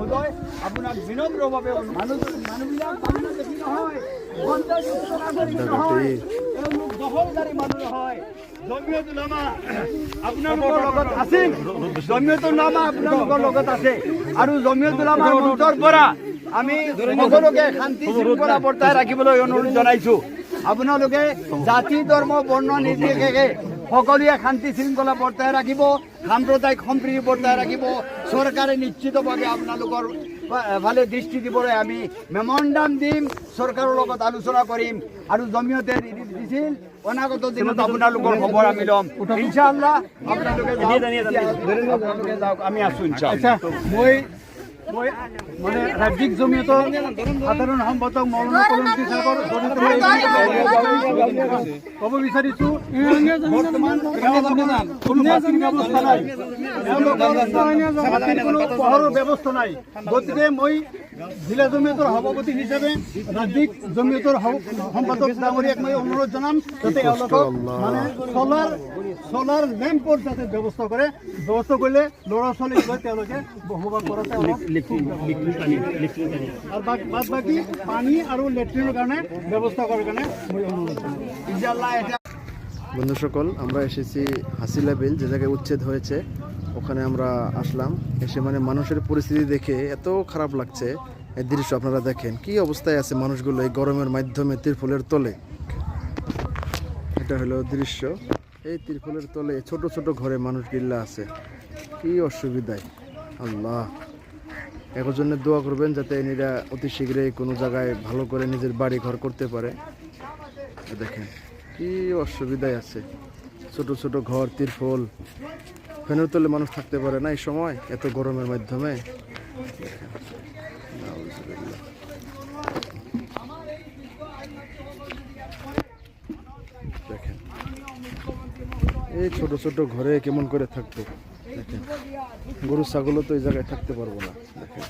মহোদয় আপোনাক বিনম্ৰভাৱে মানুহবিলাক দেখি নহয় তেওঁলোক দখলদাৰী মানুহ নহয়। জমিয়ত উলামা আপোনালোকৰ লগত আছে, জমিয়ত উলামা আপোনালোকৰ লগত আছে আৰু জমিয়ত উলামাৰ মঞ্চৰ পৰা আমি সকলোকে শান্তি শৃংখলা বৰ্তাই ৰাখিবলৈ অনুৰোধ জনাইছোঁ। আপোনালোকে জাতি ধৰ্ম বৰ্ণ নিৰ্বিশেষে সকলোৱে শান্তি শৃংখলা বৰ্তাই ৰাখিব, সাম্প্ৰদায়িক সম্প্ৰীতি বৰ্তাই ৰাখিব। চৰকাৰে নিশ্চিতভাৱে আপোনালোকৰ ফালে দৃষ্টি দিবলৈ আমি মেমৰেণ্ডাম দিম, চৰকাৰৰ লগত আলোচনা কৰিম আৰু জমিয়তে দিছিল অনাগত দিনত আপোনালোকৰ খবৰ আমি ল'ম ইনশাআল্লাহ। আপোনালোকে যাওক, আমি আছোঁ ইনশাআল্লাহ। মই মানে ৰাজ্যিক জমিয়তৰ সাধাৰণ সম্পাদক মৌলানা কলমটি সাহেবৰ ক'ব বিচাৰিছোঁ, বৰ্তমান কোনো বাতিল ব্যৱস্থা নাই, কোনো পোহৰৰ ব্যৱস্থা নাই। গতিকে মই জিলা জমিয়তৰ সভাপতি হিচাপে ৰাজ্যিক জমিয়তৰ সম্পাদক ডাঙৰীয়াক মই অনুৰোধ জনাম যাতে এওঁলোকক মানে চলাৰ লেম্পৰ যাতে ব্যৱস্থা কৰে, ব্যৱস্থা কৰিলে ল'ৰা ছোৱালীক লৈ তেওঁলোকে বসবাস কৰাতে অলপ আর বাদ বাকি পানি আর লেট্রিনের কারণে ব্যবস্থা করার কারণে বন্ধু সকল, আমরা এসেছি হাসিলা বিল, যে জায়গায় উচ্ছেদ হয়েছে ওখানে আমরা আসলাম। এসে মানে মানুষের পরিস্থিতি দেখে এত খারাপ লাগছে। এই দৃশ্য আপনারা দেখেন কি অবস্থায় আছে মানুষগুলো এই গরমের মাধ্যমে তিরফলের তলে। এটা হলো দৃশ্য, এই তিরফলের তলে ছোট ছোট ঘরে মানুষ গিল্লা আছে, কি অসুবিধায়। আল্লাহ এর জন্য দোয়া করবেন যাতে এরা অতি শীঘ্রই কোনো জায়গায় ভালো করে নিজের বাড়ি ঘর করতে পারে। দেখেন কি অসুবিধায় আছে, ছোট ছোট ঘর, তিরফল, ফ্যানের তলে মানুষ থাকতে পারে না এই সময় এত গরমের মাধ্যমে। দেখেন এই ছোট ছোট ঘরে কেমন করে থাকতো। দেখেন গরু ছাগলও তো এই জায়গায় থাকতে পারবো না। দেখেন